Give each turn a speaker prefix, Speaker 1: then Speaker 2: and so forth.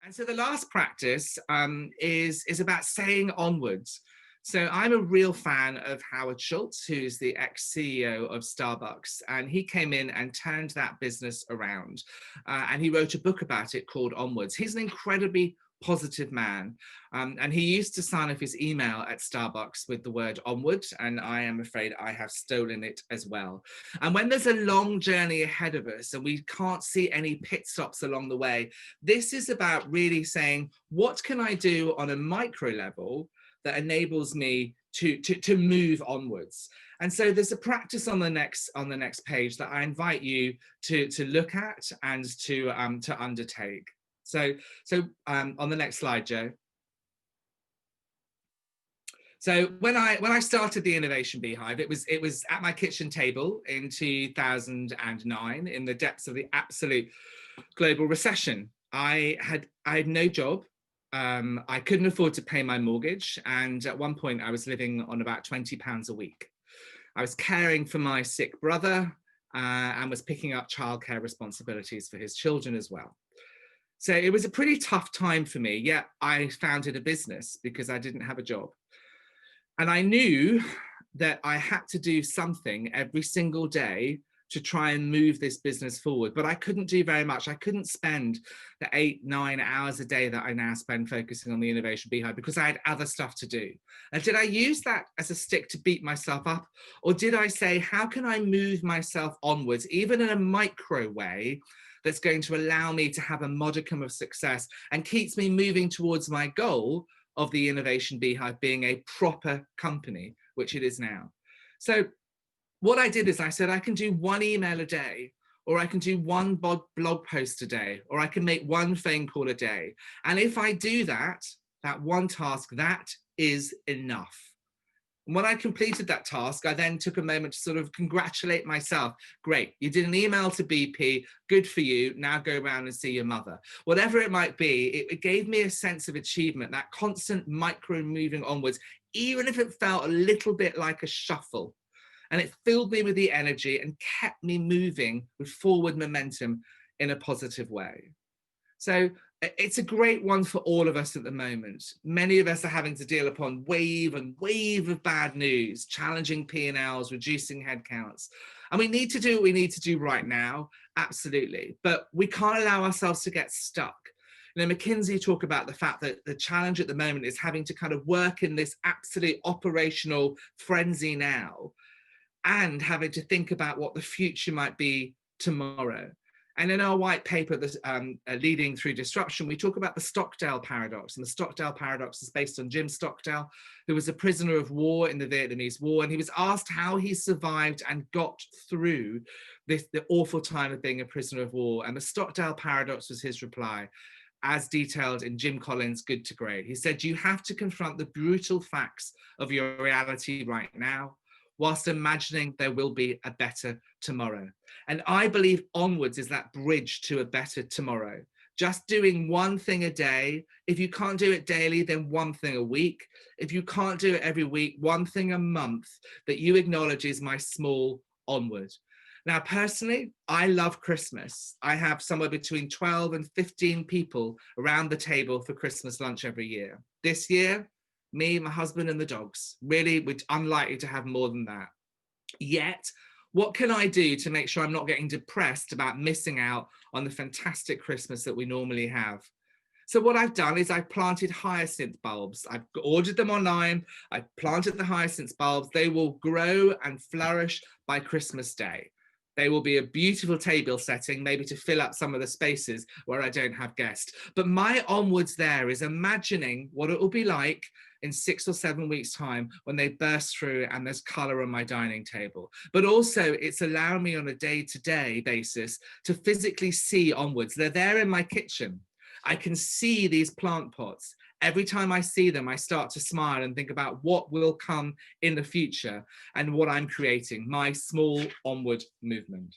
Speaker 1: And so the last practice is about saying onwards. So I'm a real fan of Howard Schultz, who's the ex-CEO of Starbucks, and he came in and turned that business around. And he wrote a book about it called Onwards. He's an incredibly positive man. And he used to sign off his email at Starbucks with the word onward, and I am afraid I have stolen it as well. And when there's a long journey ahead of us and we can't see any pit stops along the way, this is about really saying, what can I do on a micro level that enables me to move onwards? And so there's a practice on the next page that I invite you to look at and to undertake. So on the next slide, Joe. So when I started the Innovation Beehive, it was at my kitchen table in 2009, in the depths of the absolute global recession. I had no job. I couldn't afford to pay my mortgage, and at one point I was living on about £20 a week. I was caring for my sick brother and was picking up childcare responsibilities for his children as well. So it was a pretty tough time for me, yet I founded a business because I didn't have a job. And I knew that I had to do something every single day to try and move this business forward, but I couldn't do very much. I couldn't spend the 8-9 hours a day that I now spend focusing on the Innovation Beehive because I had other stuff to do. And did I use that as a stick to beat myself up? Or did I say, how can I move myself onwards, even in a micro way, that's going to allow me to have a modicum of success and keeps me moving towards my goal of the Innovation Beehive being a proper company, which it is now. So what I did is I said, I can do one email a day, or I can do one blog post a day, or I can make one phone call a day. And if I do that one task, that is enough. And when I completed that task, I then took a moment to sort of congratulate myself. Great, you did an email to BP, good for you, now go around and see your mother. Whatever it might be, it gave me a sense of achievement, that constant micro moving onwards, even if it felt a little bit like a shuffle. And it filled me with the energy and kept me moving with forward momentum in a positive way. So it's a great one for all of us at the moment. Many of us are having to deal upon wave and wave of bad news, challenging P&Ls, reducing headcounts. And we need to do what we need to do right now, absolutely. But we can't allow ourselves to get stuck. You know, McKinsey talk about the fact that the challenge at the moment is having to kind of work in this absolute operational frenzy now and having to think about what the future might be tomorrow. And in our white paper, Leading Through Disruption, we talk about the Stockdale paradox. And the Stockdale paradox is based on Jim Stockdale, who was a prisoner of war in the Vietnamese War. And he was asked how he survived and got through the awful time of being a prisoner of war. And the Stockdale paradox was his reply, as detailed in Jim Collins' Good to Great. He said, you have to confront the brutal facts of your reality right now, whilst imagining there will be a better tomorrow. And I believe Onwards is that bridge to a better tomorrow. Just doing one thing a day. If you can't do it daily, then one thing a week. If you can't do it every week, one thing a month that you acknowledge is my small onward. Now, personally, I love Christmas. I have somewhere between 12 and 15 people around the table for Christmas lunch every year. This year, me, my husband and the dogs. Really, we're unlikely to have more than that. Yet, what can I do to make sure I'm not getting depressed about missing out on the fantastic Christmas that we normally have? So what I've done is I've planted hyacinth bulbs. I've ordered them online. I've planted the hyacinth bulbs. They will grow and flourish by Christmas Day. They will be a beautiful table setting, maybe to fill up some of the spaces where I don't have guests. But my onwards there is imagining what it will be like in 6 or 7 weeks' time when they burst through and there's colour on my dining table. But also it's allowing me on a day-to-day basis to physically see onwards. They're there in my kitchen. I can see these plant pots. Every time I see them, I start to smile and think about what will come in the future and what I'm creating, my small onward movement.